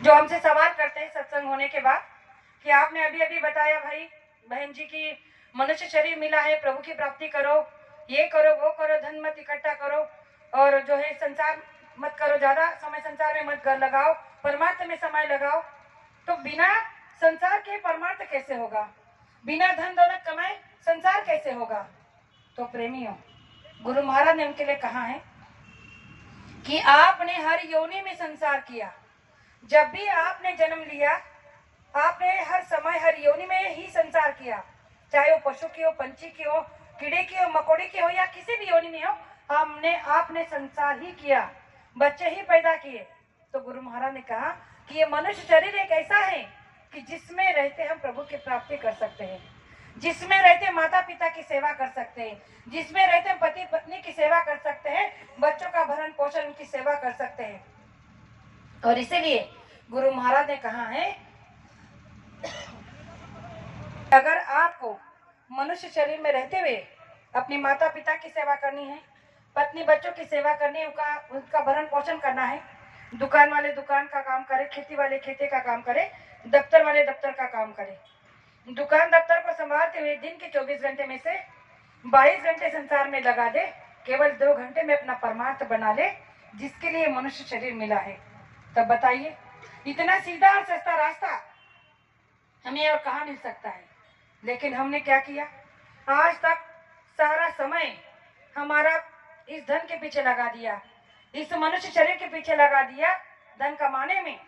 जो हमसे सवाल करते हैं सत्संग होने के बाद कि आपने अभी अभी बताया भाई बहन जी की मनुष्य शरीर मिला है, प्रभु की प्राप्ति करो, ये करो वो करो, धन मत इकट्ठा करो और जो है संसार मत करो, ज्यादा समय संसार में मत कर लगाओ, परमार्थ में समय लगाओ। तो बिना संसार के परमार्थ कैसे होगा? बिना धन दौलत कमाए संसार कैसे होगा? तो प्रेमियों, गुरु महाराज ने उनके लिए कहा है कि आपने हर योनि में संसार किया। जब भी आपने जन्म लिया, आपने हर समय हर योनि में ही संसार किया, चाहे वो पशु की हो, पंछी की हो, कीड़े की हो, मकोड़े की हो या किसी भी योनि में हो, आपने संसार ही किया, बच्चे ही पैदा किए। तो गुरु महाराज ने कहा कि ये मनुष्य शरीर एक ऐसा है कि जिसमें रहते हम प्रभु की प्राप्ति कर सकते हैं, जिसमें रहते माता पिता की सेवा कर सकते हैं, जिसमें रहते पति पत्नी की सेवा कर सकते हैं, बच्चों का भरण पोषण उनकी सेवा कर सकते हैं। और इसीलिए गुरु महाराज ने कहा है अगर आपको मनुष्य शरीर में रहते हुए अपनी माता पिता की सेवा करनी है, पत्नी बच्चों की सेवा करनी है, उनका भरण पोषण करना है, दुकान वाले दुकान का काम करे, खेती वाले खेती का काम करे, दफ्तर वाले दफ्तर का काम करे, दुकान दफ्तर को संभालते हुए दिन के 24 घंटे में से 22 घंटे संसार में लगा दे, केवल 2 घंटे में अपना परमार्थ बना ले, जिसके लिए मनुष्य शरीर मिला है। तब बताइए इतना सीधा और सस्ता रास्ता हमें और कहाँ मिल सकता है? लेकिन हमने क्या किया? आज तक सारा समय हमारा इस धन के पीछे लगा दिया, इस मनुष्य शरीर के पीछे लगा दिया, धन कमाने में।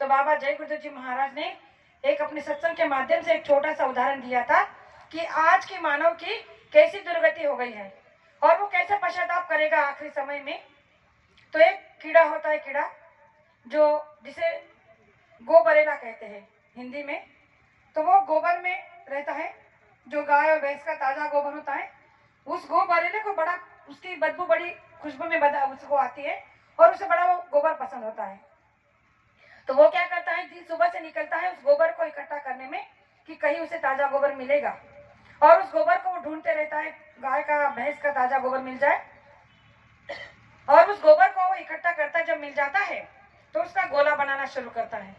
तो बाबा जय गुरुदेव जी महाराज ने एक अपने सत्संग के माध्यम से एक छोटा सा उदाहरण दिया था कि आज की मानव की कैसी दुर्गति हो गई है और वो कैसे पश्चाताप करेगा आखिरी समय में। तो एक कीड़ा होता है, कीड़ा जो जिसे गोबरेला कहते हैं हिंदी में। तो वो गोबर में रहता है, जो गाय और भैंस का ताजा गोबर होता है, उस गोबरेले को बड़ा, उसकी बदबू बड़ी खुशबू में उसको आती है और उसे बड़ा वो गोबर पसंद होता है। तो वो क्या करता है, दिन सुबह से निकलता है उस गोबर को इकट्ठा करने में कि कहीं उसे ताजा गोबर मिलेगा, और उस गोबर को वो ढूंढते रहता है, गाय का भैंस का ताजा गोबर मिल जाए। और उस गोबर को वो इकट्ठा करता है, जब मिल जाता है तो उसका गोला बनाना शुरू करता है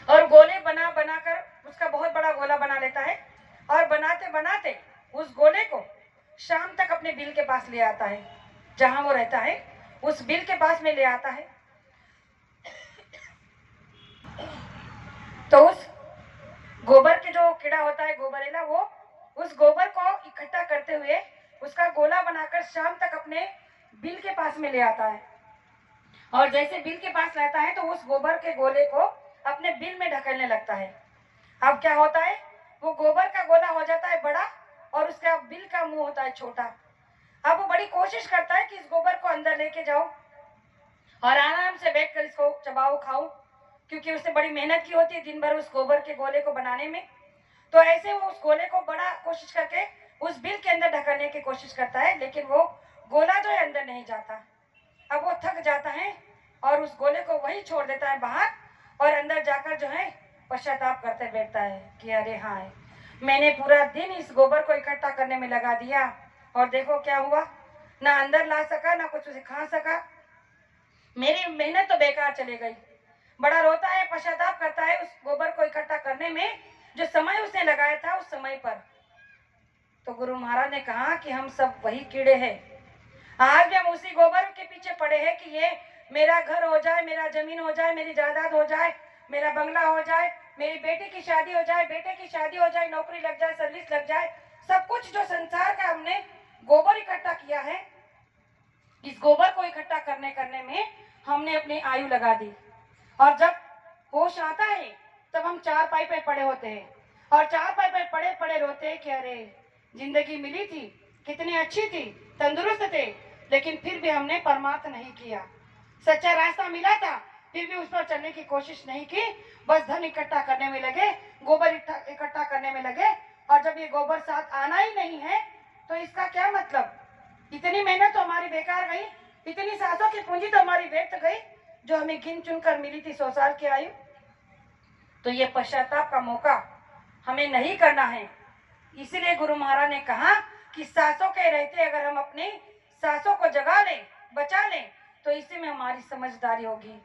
और गोले बना बनाकर उसका बहुत बड़ा गोला बना लेता है और बनाते बनाते उस गोले को शाम तक अपने बिल के पास ले आता है, जहां वो रहता है उस बिल के पास में ले आता है। तो उस गोबर के जो कीड़ा होता है गोबरेला, वो उस गोबर को इकट्ठा करते हुए उसका गोला बनाकर शाम तक अपने बिल के पास में ले आता है। और जैसे बिल के पास रहता है तो उस गोबर के गोले को अपने बिल में ढकेलने लगता है। अब क्या होता है, वो गोबर का गोला हो जाता है बड़ा और उसका बिल का मुंह होता है छोटा। अब वो बड़ी कोशिश करता है कि इस गोबर को अंदर लेके जाऊं और आराम से बैठकर इसको चबाऊं खाऊं, क्योंकि उसने बड़ी मेहनत की होती है दिन भर उस गोबर के गोले को बनाने में। तो ऐसे वो उस गोले को बड़ा कोशिश करके उस बिल के अंदर ढकलने की कोशिश करता है, लेकिन वो गोला जो है अंदर नहीं जाता। अब वो थक जाता है और उस गोले को वही छोड़ देता है बाहर और अंदर जाकर जो है पश्चाताप करते बैठता है कि अरे हाँ, मैंने पूरा दिन इस गोबर को इकट्ठा करने में लगा दिया और देखो क्या हुआ, ना अंदर ला सका, ना कुछ उसे खा सका, मेरी मेहनत तो बेकार चली गई। बड़ा रोता है, पश्चाताप करता है उस गोबर को इकट्ठा करने में जो समय उसने लगाया था उस समय पर। तो गुरु महाराज ने कहा कि हम सब वही कीड़े हैं, आज भी हम उसी गोबर के पीछे पड़े हैं कि ये मेरा घर हो जाए, मेरा जमीन हो जाए, मेरी जायदाद हो जाए, मेरा बंगला हो जाए, मेरी बेटी की शादी हो जाए, बेटे की शादी हो जाए, नौकरी लग जाए, सर्विस लग जाए। सब कुछ जो संसार का हमने गोबर इकट्ठा किया है, इस गोबर को इकट्ठा करने में हमने अपनी आयु लगा दी। और जब होश आता है तब हम चारपाई पे पड़े होते हैं और चारपाई पे पड़े पड़े रोते हैं कि अरे जिंदगी मिली थी, कितनी अच्छी थी, तंदुरुस्त थे, लेकिन फिर भी हमने परमार्थ नहीं किया। सच्चा रास्ता मिला था, फिर भी उस पर चलने की कोशिश नहीं की, बस धन इकट्ठा करने में लगे, गोबर इकट्ठा करने में लगे। और जब ये गोबर साथ आना ही नहीं है तो इसका क्या मतलब? इतनी मेहनत तो हमारी बेकार गई, इतनी सांसों की पूंजी तो हमारी व्यर्थ गई जो हमें गिन चुन कर मिली थी 100 साल की आयु। तो ये पश्चाताप का मौका हमें नहीं करना है। इसीलिए गुरु महाराज ने कहा कि सांसों के रहते अगर हम अपनी सांसों को जगा लें, बचा लें, तो इसी में हमारी समझदारी होगी।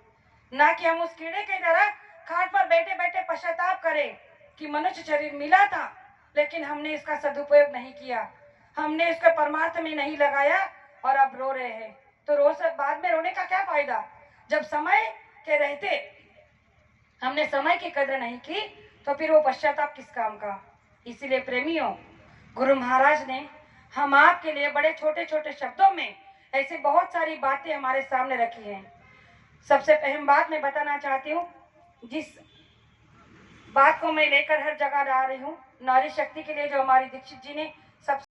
ना कि हम उस कीड़े की तरह खाट पर बैठे बैठे पश्चाताप करें कि मनुष्य शरीर मिला था लेकिन हमने इसका सदुपयोग नहीं किया, हमने इसको परमार्थ में नहीं लगाया और अब रो रहे हैं। तो बाद में रोने का क्या फायदा, जब समय के रहते हमने समय की कदर नहीं की तो फिर वो पश्चाताप किस काम का। इसीलिए प्रेमियों, गुरु महाराज ने हम आपके लिए बड़े छोटे छोटे शब्दों में ऐसी बहुत सारी बातें हमारे सामने रखी हैं। सबसे अहम बात मैं बताना चाहती हूँ, जिस बात को मैं लेकर हर जगह ला रही हूँ, नारी शक्ति के लिए जो हमारी दीक्षित जी ने सब